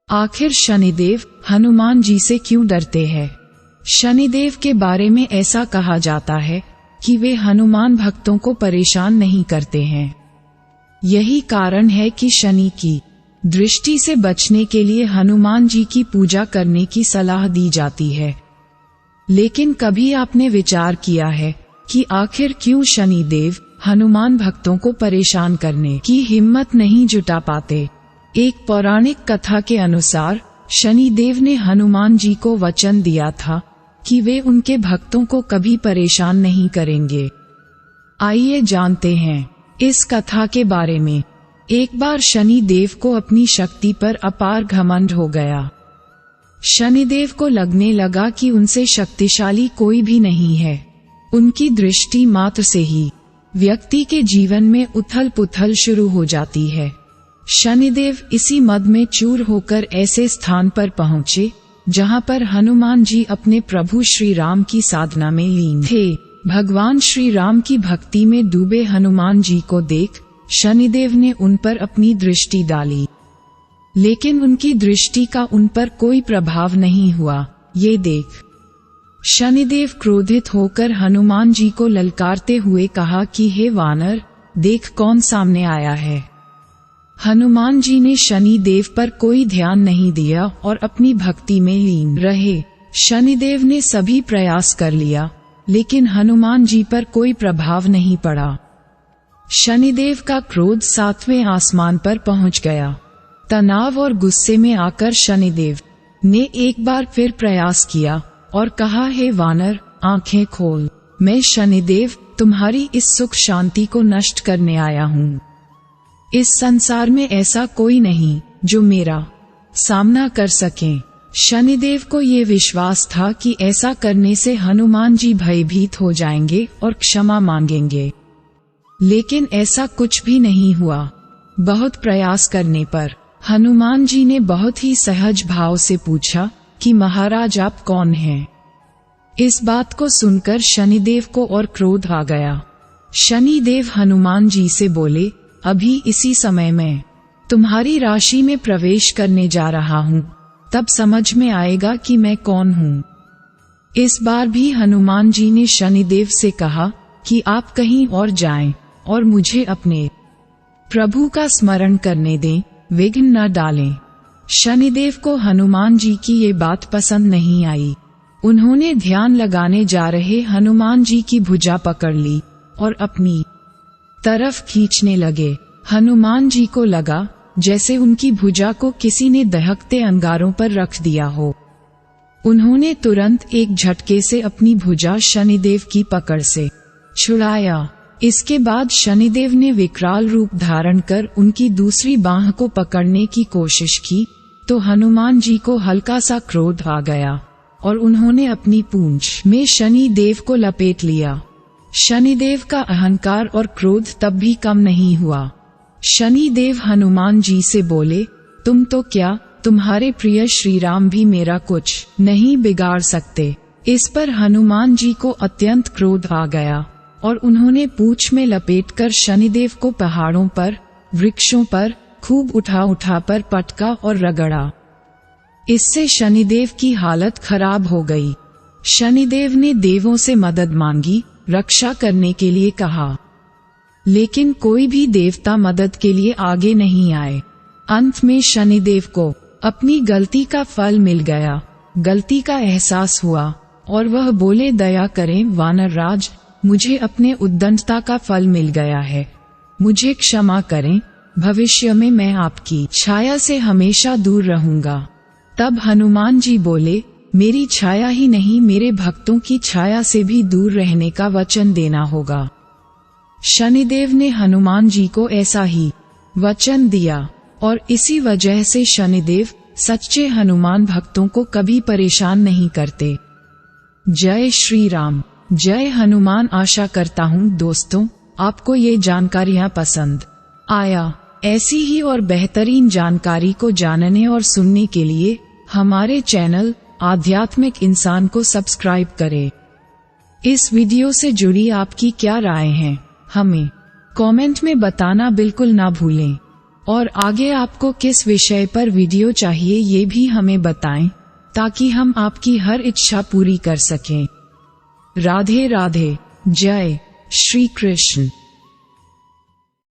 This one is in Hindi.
आखिर शनिदेव हनुमान जी से क्यों डरते हैं? शनिदेव के बारे में ऐसा कहा जाता है कि वे हनुमान भक्तों को परेशान नहीं करते हैं। यही कारण है कि शनि की दृष्टि से बचने के लिए हनुमान जी की पूजा करने की सलाह दी जाती है। लेकिन कभी आपने विचार किया है कि आखिर क्यों शनिदेव हनुमान भक्तों को परेशान करने की हिम्मत नहीं जुटा पाते? एक पौराणिक कथा के अनुसार शनिदेव ने हनुमान जी को वचन दिया था कि वे उनके भक्तों को कभी परेशान नहीं करेंगे। आइए जानते हैं इस कथा के बारे में। एक बार शनिदेव को अपनी शक्ति पर अपार घमंड हो गया। शनिदेव को लगने लगा कि उनसे शक्तिशाली कोई भी नहीं है। उनकी दृष्टि मात्र से ही व्यक्ति के जीवन में उथल पुथल शुरू हो जाती है। शनिदेव इसी मद में चूर होकर ऐसे स्थान पर पहुँचे जहाँ पर हनुमान जी अपने प्रभु श्री राम की साधना में लीन थे। भगवान श्री राम की भक्ति में डूबे हनुमान जी को देख शनिदेव ने उन पर अपनी दृष्टि डाली, लेकिन उनकी दृष्टि का उन पर कोई प्रभाव नहीं हुआ। ये देख शनिदेव क्रोधित होकर हनुमान जी को ललकारते हुए कहा कि हे वानर, देख कौन सामने आया है। हनुमान जी ने शनिदेव पर कोई ध्यान नहीं दिया और अपनी भक्ति में लीन रहे। शनिदेव ने सभी प्रयास कर लिया, लेकिन हनुमान जी पर कोई प्रभाव नहीं पड़ा। शनिदेव का क्रोध 7वें आसमान पर पहुंच गया। तनाव और गुस्से में आकर शनिदेव ने एक बार फिर प्रयास किया और कहा, हे वानर, आंखें खोल। मैं शनिदेव तुम्हारी इस सुख शांति को नष्ट करने आया हूँ। इस संसार में ऐसा कोई नहीं जो मेरा सामना कर सके। शनिदेव को ये विश्वास था कि ऐसा करने से हनुमान जी भयभीत हो जाएंगे और क्षमा मांगेंगे, लेकिन ऐसा कुछ भी नहीं हुआ। बहुत प्रयास करने पर हनुमान जी ने बहुत ही सहज भाव से पूछा कि महाराज आप कौन हैं? इस बात को सुनकर शनिदेव को और क्रोध आ गया। शनिदेव हनुमान जी से बोले, अभी इसी समय मैं तुम्हारी राशि में प्रवेश करने जा रहा हूँ, तब समझ में आएगा कि मैं कौन हूँ। इस बार भी हनुमान जी ने शनिदेव से कहा कि आप कहीं और जाएं और मुझे अपने प्रभु का स्मरण करने दें, विघ्न न डालें। शनिदेव को हनुमान जी की ये बात पसंद नहीं आई। उन्होंने ध्यान लगाने जा रहे हनुमान जी की भुजा पकड़ ली और अपनी तरफ खींचने लगे। हनुमान जी को लगा जैसे उनकी भुजा को किसी ने दहकते अंगारों पर रख दिया हो। उन्होंने तुरंत एक झटके से अपनी भुजा शनिदेव की पकड़ से छुड़ाया। इसके बाद शनिदेव ने विकराल रूप धारण कर उनकी दूसरी बांह को पकड़ने की कोशिश की, तो हनुमान जी को हल्का सा क्रोध आ गया और उन्होंने अपनी पूंछ में शनिदेव को लपेट लिया। शनिदेव का अहंकार और क्रोध तब भी कम नहीं हुआ। शनिदेव हनुमान जी से बोले, तुम तो क्या, तुम्हारे प्रिय श्री राम भी मेरा कुछ नहीं बिगाड़ सकते। इस पर हनुमान जी को अत्यंत क्रोध आ गया और उन्होंने पूंछ में लपेटकर शनिदेव को पहाड़ों पर, वृक्षों पर खूब उठा पर पटका और रगड़ा। इससे शनिदेव की हालत खराब हो गई। शनिदेव ने देवों से मदद मांगी, रक्षा करने के लिए कहा, लेकिन कोई भी देवता मदद के लिए आगे नहीं आए। अंत में शनिदेव को अपनी गलती का फल मिल गया। गलती का एहसास हुआ और वह बोले, दया करें वानर राज, मुझे अपने उद्दंडता का फल मिल गया है, मुझे क्षमा करें, भविष्य में मैं आपकी छाया से हमेशा दूर रहूंगा। तब हनुमान जी बोले, मेरी छाया ही नहीं, मेरे भक्तों की छाया से भी दूर रहने का वचन देना होगा। शनिदेव ने हनुमान जी को ऐसा ही वचन दिया और इसी वजह से शनिदेव सच्चे हनुमान भक्तों को कभी परेशान नहीं करते। जय श्री राम, जय हनुमान। आशा करता हूँ दोस्तों आपको ये जानकारियाँ पसंद आया। ऐसी ही और बेहतरीन जानकारी को जानने और सुनने के लिए हमारे चैनल आध्यात्मिक इंसान को सब्सक्राइब करें। इस वीडियो से जुड़ी आपकी क्या राय है, हमें कमेंट में बताना बिल्कुल ना भूलें। और आगे आपको किस विषय पर वीडियो चाहिए ये भी हमें बताएं, ताकि हम आपकी हर इच्छा पूरी कर सकें। राधे राधे। जय श्री कृष्ण।